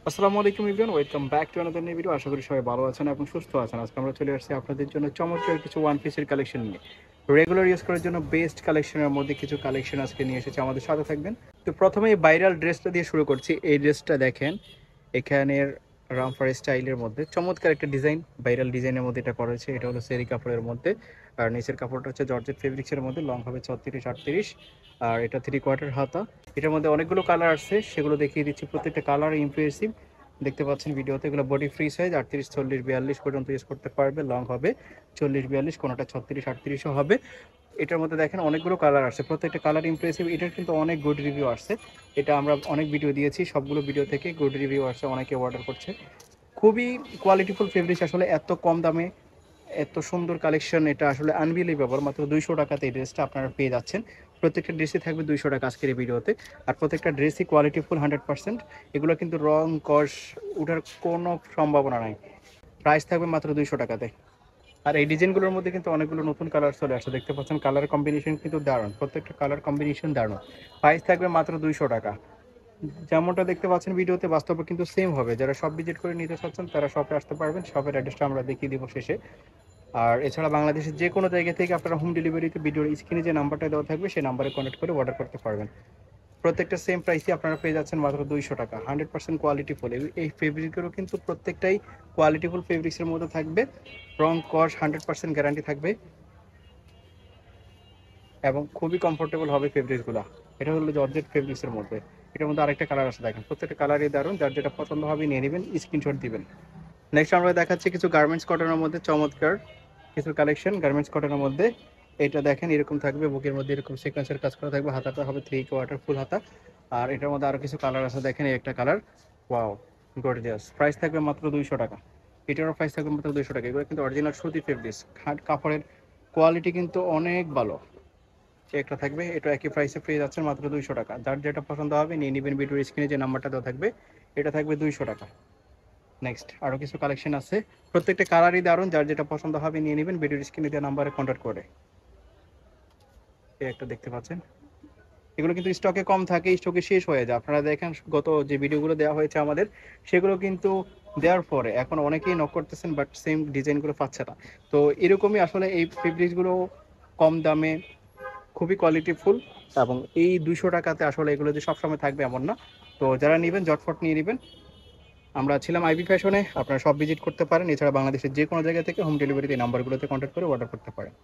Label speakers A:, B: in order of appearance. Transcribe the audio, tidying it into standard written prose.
A: আসসালামু আলাইকুম everyone, welcome back to another new video. আশা করি সবাই ভালো আছেন এবং সুস্থ আছেন। আজকে আমরা চলে আসছি আপনাদের জন্য চমৎকার কিছু ওয়ান পিসের কালেকশন নিয়ে। রেগুলার ইউজ করার জন্য বেস্ট কালেকশনের মধ্যে কিছু কালেকশন আজকে নিয়ে এসেছে, আমাদের সাথে থাকবেন। তো প্রথমে এই ভাইরাল ড্রেসটা দিয়ে শুরু করছি। এই ড্রেসটা দেখেন, এখানের রামফার স্টাইলের মধ্যে চমৎকার একটা ডিজাইন, ভাইরাল ডিজাইনের মধ্যে এটা করা হয়েছে। এটা হলো সেরি কাপড়ের মধ্যে, আর নিচের কাপড়টা হচ্ছে জর্জেট ফেব্রিক্সের মধ্যে। লং হবে 36-38, আর এটা 3/4 হাতা। এটার মধ্যে অনেকগুলো কালার আসছে, সেগুলো দেখিয়ে দিচ্ছি। প্রত্যেকটা কালার ইমপ্রেসিভ, দেখতে পাচ্ছেন ভিডিওতে। এগুলো বডি ফ্রি সাইজ 38, 40, 42 পর্যন্ত ইউজ করতে পারবে। লং হবে 40-42, কোনোটা 36-38ও হবে। এটার মধ্যে দেখেন অনেকগুলো কালার আসছে, প্রত্যেকটা কালার ইমপ্রেসিভ। এটার কিন্তু অনেক গুড রিভিউ আসছে। এটা আমরা অনেক ভিডিও দিয়েছি, সবগুলো ভিডিও থেকে গুড রিভিউ আসছে, অনেকে অর্ডার করছে। খুবই কোয়ালিটিফুল ফেব্রিক্স, আসলে এত কম দামে এত সুন্দর কালেকশন, এটা আসলে আনবিলিভেবল। মাত্র 200 টাকাতে এই ড্রেসটা আপনারা পেয়ে যাচ্ছেন। প্রত্যেকটা ড্রেসই থাকবে 200 টাকা আজকের এই ভিডিওতে। আর প্রত্যেকটা ড্রেসই কোয়ালিটিফুল 100%। এগুলো কিন্তু রং কস ওঠার কোনো সম্ভাবনা নাই। প্রাইস থাকবে মাত্র 200 টাকাতে। আর এই ডিজাইনগুলোর মধ্যে কিন্তু অনেকগুলো নতুন কালার চলে আসছে, দেখতে পাচ্ছেন। কালার কম্বিনেশন কিন্তু দারুণ, প্রত্যেকটা কালার কম্বিনেশন দারুণ। প্রাইস থাকবে মাত্র 200 টাকা। যেমনটা দেখতে পাচ্ছেন ভিডিওতে, বাস্তবে কিন্তু সেম হবে। যারা সব ভিজিট করে নিতে চাচ্ছেন তারা শপে আসতে পারবেন। শপের অ্যাড্রেসটা আমরা দেখিয়ে দিব শেষে। আর এছাড়া বাংলাদেশের যে কোনো জায়গা থেকে আপনারা হোম ডেলিভারিতে ভিডিওর স্ক্রিনে যে নাম্বারটা দেওয়া থাকবে সেই নাম্বারে কন্ট্যাক্ট করে অর্ডার করতে পারবেন। প্রত্যেকটা সেম প্রাইসে আপনারা পেয়ে যাচ্ছেন মাত্র 200 টাকা। 100% কোয়ালিটিফুল এই ফেব্রিকেরও কিন্তু প্রত্যেকটাই কোয়ালিটিফুল ফেব্রিক্সের মধ্যে থাকবে। রং কস 100% গ্যারান্টি থাকবে এবং খুবই কমফোর্টেবল হবে ফেব্রিক্সগুলো। এটা হলো জর্জেট ফেব্রিক্সের মধ্যে। এটার মধ্যে আরেকটা কালার আছে, দেখেন। প্রত্যেকটা কালারই দারুণ, যার যেটা পছন্দ হবে নিয়ে নেবেন, স্ক্রিনশট দিবেন। নেক্সট আমরা দেখাচ্ছি কিছু গার্মেন্টস কটনের মধ্যে চমৎকার কিছু কালেকশন। গার্মেন্টস কটনের মধ্যে এটা দেখেন, এরকম থাকবে। বুকের মধ্যে এরকম সিকোয়েন্সের কাজ করা থাকবে। হাতাটা হবে 3/4 ফুল হাতা। আর এটার মধ্যে আরো কিছু কালার আছে, দেখেন। এই একটা কালার, ওয়াও, গর্জিয়াস। প্রাইস থাকবে মাত্র 200 টাকা। এটারও প্রাইস থাকবে মাত্র 200 টাকা। এগুলো কিন্তু অরিজিনাল সুতি ফেব্রিক্স, কাপড়ের কোয়ালিটি কিন্তু অনেক ভালো। একটা থাকবে, এটা একই প্রাইসে পেয়ে যাচ্ছেন মাত্র 200 টাকা। যার যেটা পছন্দ হবে নিয়ে নেবেন। ভিডিওর স্ক্রিনে যে নাম্বারটা দেওয়া থাকবে, এটা থাকবে 200 টাকা। নেক্সট আরও কিছু কালেকশন আছে, প্রত্যেকটা কালারই দারুণ। যার যেটা পছন্দ হবে নিয়ে নেবেন ভিডিওর স্ক্রিনে দেওয়া নাম্বারে কন্ট্যাক্ট করে। এই একটা দেখতে পাচ্ছেন। এগুলো কিন্তু স্টকে কম থাকে, স্টকে শেষ হয়ে যায়। আপনারা দেখেন গত যে ভিডিওগুলো দেওয়া হয়েছে আমাদের, সেগুলো কিন্তু দেওয়ার পরে এখন অনেকেই নক করতেছেন, বাট সেম ডিজাইনগুলো পাচ্ছে না। তো এরকমই আসলে এই ফেব্রিক্সগুলো কম দামে খুবই কোয়ালিটিফুল। এবং এই 200 টাকাতে আসলে এগুলো যে সবসময় থাকবে এমন না। তো যারা নেবেন ঝটফট নিয়ে নেবেন। আমরা ছিলাম আইবি ফ্যাশনে, আপনারা সব ভিজিট করতে পারেন। এছাড়া বাংলাদেশের যে কোনো জায়গা থেকে হোম ডেলিভারিতে নাম্বারগুলোতে কন্ট্যাক্ট করে অর্ডার করতে পারেন।